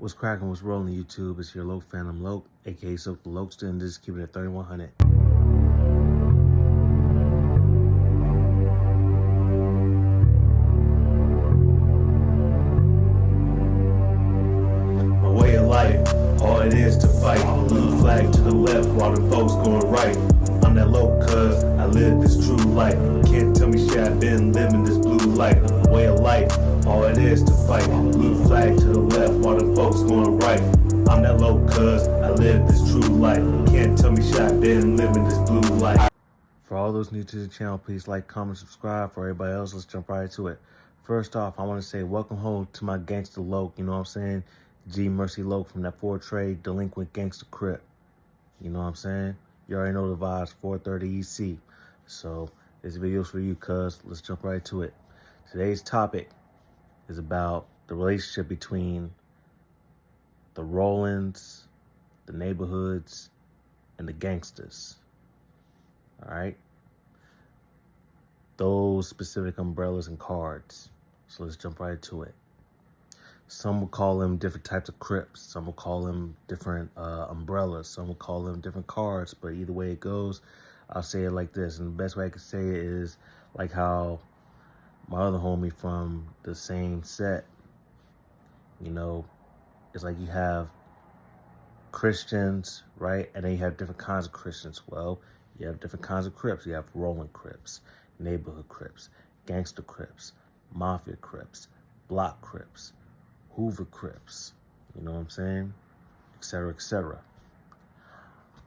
What's cracking? What's rolling, YouTube? It's your Loke Phantom Loke, aka Silk the Lokester, and just keep it at 3100. My way of life, all it is to fight. Blue flag to the left while the folks going right. I'm that Loke cuz I live this true life. Can't tell me shit, I've been living this blue life. My way of life, all it is to fight. Blue flag to the left while the folks going right. I'm that Loke cuz I live this true life. Can't tell me shit, I've been living this blue life. For all those new to the channel, please like, comment, subscribe. For everybody else, let's jump right to it. First off, I want to say welcome home to my gangster Loke, you know what I'm saying? G Mercy Loke from that 4 delinquent gangster Crip. You know what I'm saying? You already know the vibes, 430 EC. So this video's for you, cuz. Let's jump right to it. Today's topic is about the relationship between the Rollins, the neighborhoods, and the Gangstas. All right? Those specific umbrellas and cards. So let's jump right to it. Some will call them different types of Crips. Some will call them different umbrellas. Some will call them different cards. But either way it goes, I'll say it like this. And the best way I can say it is like how my other homie from the same set, you know, it's like you have Christians, right? And then you have different kinds of Christians. Well, you have different kinds of Crips. You have Rollin Crips, neighborhood Crips, gangster Crips, mafia Crips, block Crips, Hoover Crips, you know what I'm saying? Etc., etc.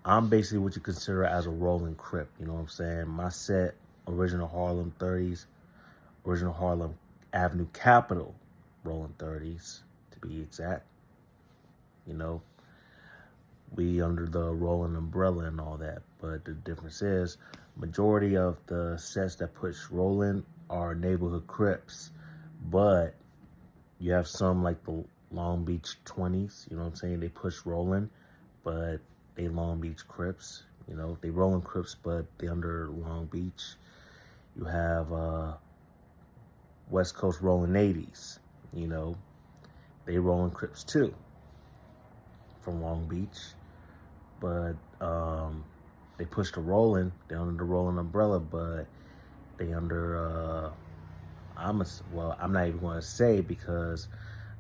I'm basically what you consider as a Rollin Crip, you know what I'm saying? My set, original Harlem 30s, original Harlem Avenue Capital Rollin 30s, to be exact. You know, we under the Rollin umbrella and all that, but the difference is majority of the sets that push Rollin are neighborhood Crips, but you have some like the Long Beach 20s, you know what I'm saying? They push Rollin, but they Long Beach Crips, you know, they Rollin Crips, but they under Long Beach. You have West Coast Rollin 80s, you know, they Rollin Crips too, from Long Beach, but they push the Rollin, they're under the Rollin umbrella, but they under I'm not even going to say because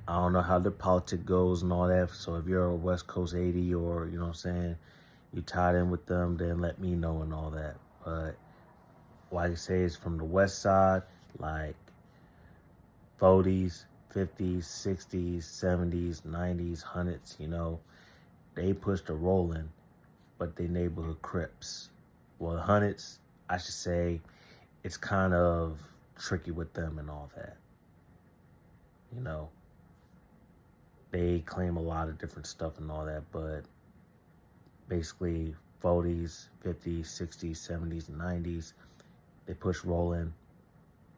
I don't know how the politics goes and all that. So if you're a West Coast 80 or, you know what I'm saying, you tied in with them, then let me know and all that. But what I can say is from the West Side, like 40s, 50s, 60s, 70s, 90s, 100s, you know, they push the Rollin, but they neighborhood Crips. Well, the 100s, I should say, it's kind of tricky with them and all that. You know, they claim a lot of different stuff and all that, but basically 40s, 50s, 60s, 70s, and 90s, they push Rollin,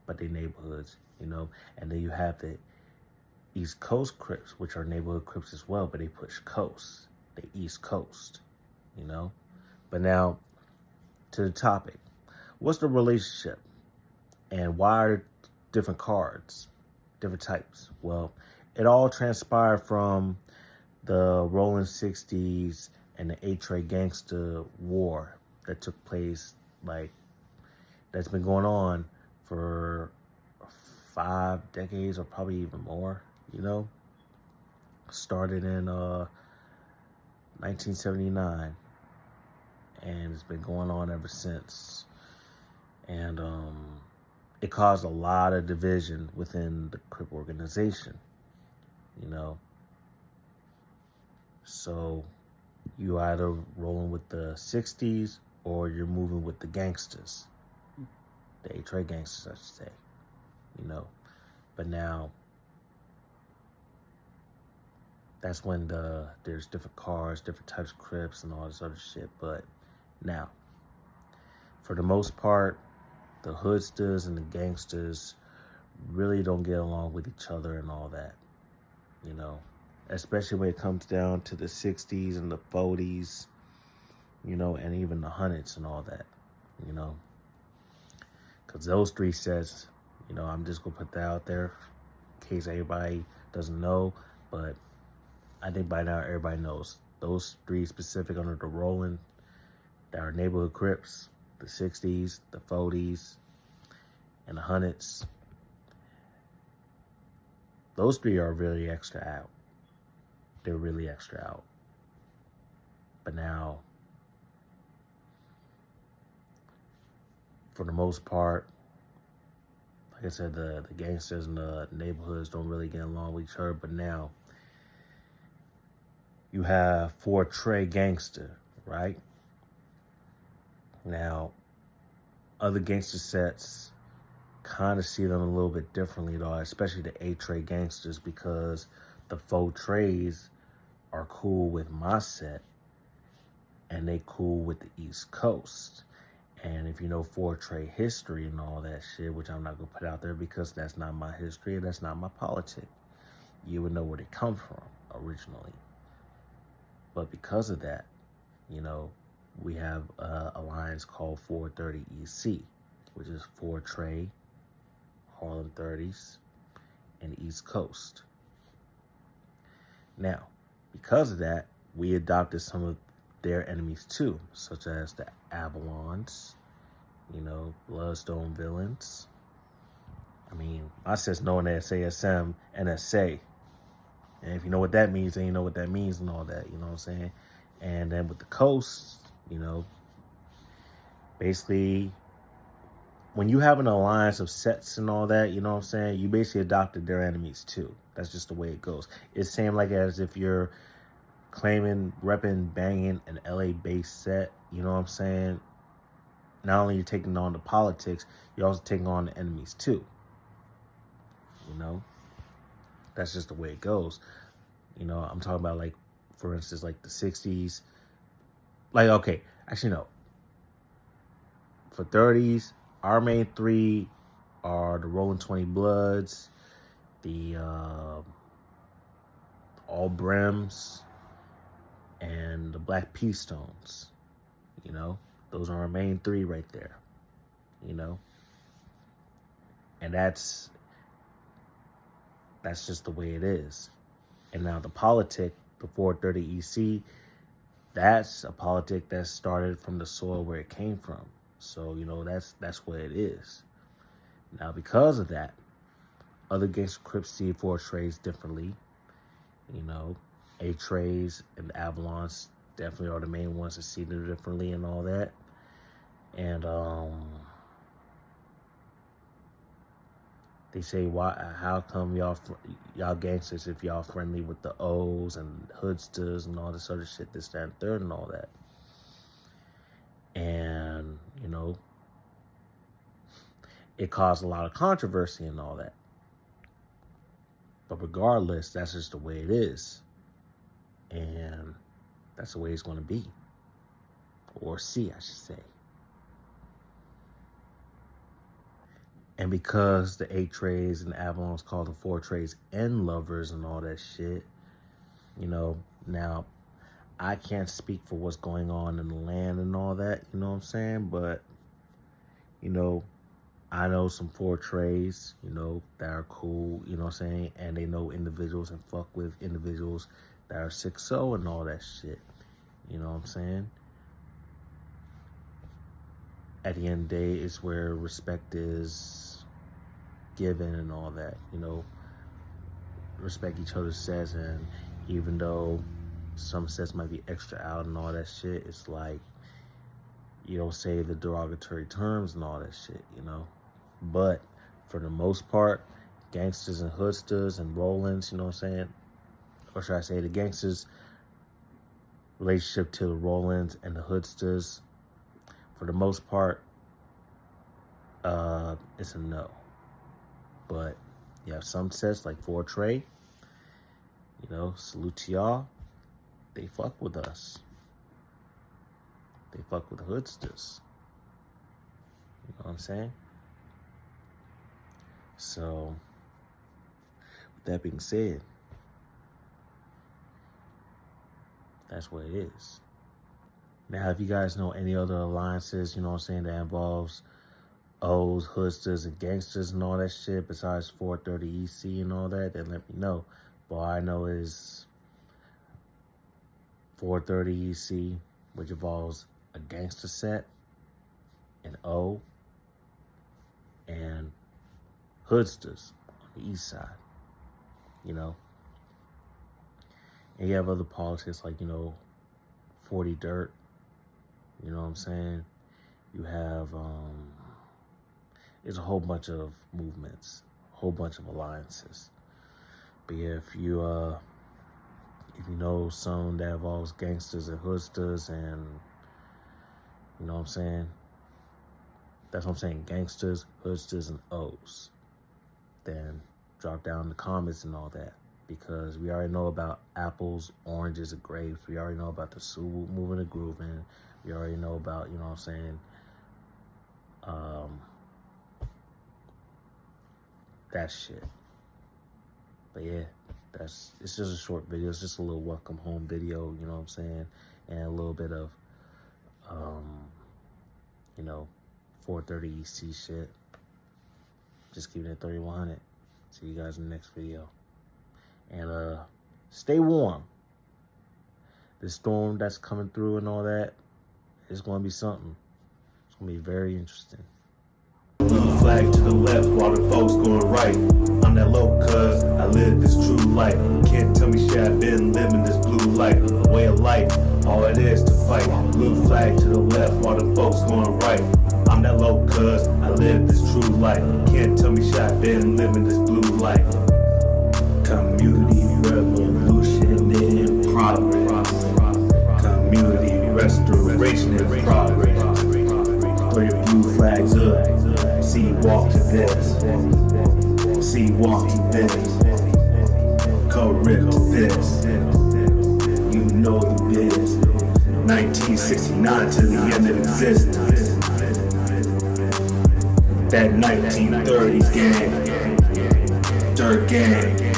but they neighborhoods, you know. And then you have the East Coast Crips, which are neighborhood Crips as well, but they push coast, the East Coast, you know. But now to the topic. What's the relationship? And why are different cards, different types? Well, it all transpired from the Rollin 60s and the A-Tray Gangster War that took place, like, that's been going on for 5 decades or probably even more, you know? Started in 1979, and it's been going on ever since. And it caused a lot of division within the Crip organization, you know. So you either rolling with the 60s or you're moving with the Gangstas, the A-Tray Gangstas, I should say, you know. But now that's when there's different cars, different types of Crips and all this other shit. But now, for the most part, the Hoodstas and the Gangstas really don't get along with each other and all that, you know, especially when it comes down to the 60s and the 40s, you know, and even the 100s and all that, you know, because those 3 sets, you know, I'm just going to put that out there in case everybody doesn't know, but I think by now everybody knows those three specific under the Rollins that are neighborhood Crips, the 60s, the 40s, and the hundreds. Those three are really extra out. They're really extra out. But now, for the most part, like I said, the gangsters and the neighborhoods don't really get along with each other. But now, you have 4 Trey Gangster, right? Now, other gangster sets kind of see them a little bit differently, though, especially the 8 Trey Gangsters, because the 4 Treys are cool with my set, and they cool with the East Coast. And if you know 4 Trey history and all that shit, which I'm not going to put out there because that's not my history, that's not my politics, you would know where they come from originally. But because of that, you know, we have an alliance called 430 EC, which is 4 Trey, Harlem 30s, and East Coast. Now, because of that, we adopted some of their enemies too, such as the Avalons, you know, Bloodstone Villains. I mean, my set's known as ASM and SA. And if you know what that means, then you know what that means and all that, you know what I'm saying? And then with the Coast, you know, basically, when you have an alliance of sets and all that, you know what I'm saying, you basically adopted their enemies too. That's just the way it goes. It's same like as if you're claiming, repping, banging an LA-based set, you know what I'm saying? Not only you're taking on the politics, you're also taking on the enemies too. You know? That's just the way it goes. You know, I'm talking about, like, for instance, like the 60s. Like, okay, actually, no. For 30s, our main 3 are the Rolling 20 Bloods, the All Brims, and the Black Peace Stones. You know, those are our main 3 right there. You know, and that's just the way it is. And now the politic, the 430 EC, that's a politic that started from the soil where it came from. So, you know, that's what it is. Now, because of that, other gangster Crips see 4 Treys differently. You know, 8 Treys and the Avalons definitely are the main ones that see them differently and all that. And they say, how come y'all gangsters if y'all friendly with the O's and Hoodstas and all this other shit, this, that, and third and all that. And, you know, it caused a lot of controversy and all that. But regardless, that's just the way it is. And that's the way it's going to be. Or see, I should say. And because the 8 Treys and the Avalons call the 4 Treys end lovers and all that shit, you know, now I can't speak for what's going on in the land and all that, you know what I'm saying? But, you know, I know some 4 Treys, you know, that are cool, you know what I'm saying? And they know individuals and fuck with individuals that are 6-0 and all that shit, you know what I'm saying? At the end of the day, it's where respect is given and all that, you know. Respect each other's sets, and even though some sets might be extra out and all that shit, it's like, you don't say the derogatory terms and all that shit, you know. But for the most part, gangsters and Hoodstas and Rollins, you know what I'm saying? Or should I say the gangsters' relationship to the Rollins and the Hoodstas, for the most part, it's a no. But you have some sets like 4 Trey, you know, salute to y'all. They fuck with us. They fuck with the Hoodstas. You know what I'm saying? So, with that being said, that's what it is. Now, if you guys know any other alliances, you know what I'm saying, that involves O's, Hoodstas, and gangsters and all that shit, besides 430 EC and all that, then let me know. But all I know is 430 EC, which involves a gangster set, an O, and Hoodstas on the east side, you know. And you have other politics like, 40 Dirt, you know what I'm saying? You have, there's a whole bunch of movements, a whole bunch of alliances. But yeah, if you know some that involves gangsters and Hoodstas and, you know what I'm saying? That's what I'm saying, gangsters, Hoodstas, and O's. Then drop down in the comments and all that. Because we already know about apples, oranges, and grapes. We already know about the Sue moving and grooving. We already know about, you know what I'm saying, that shit. But yeah, it's just a short video. It's just a little welcome home video, you know what I'm saying? And a little bit of, 430 EC shit. Just keeping it 3100. See you guys in the next video. And stay warm. This storm that's coming through and all that, it's going to be something. It's going to be very interesting. Blue flag to the left while the folks going right. I'm that low cuz I live this true life. Can't tell me shit, I've been living this blue life. A way of life, all it is to fight. Blue flag to the left while the folks going right. I'm that low cuz I live this true life. Can't tell me shit, I've been living this blue life. Community revolution in progress. Community restoration in progress. Throw your blue flags up. See walk to this. See walk to this. Crip to this. You know the biz. 1969 to the end of existence. That 1930s gang. Dirt gang.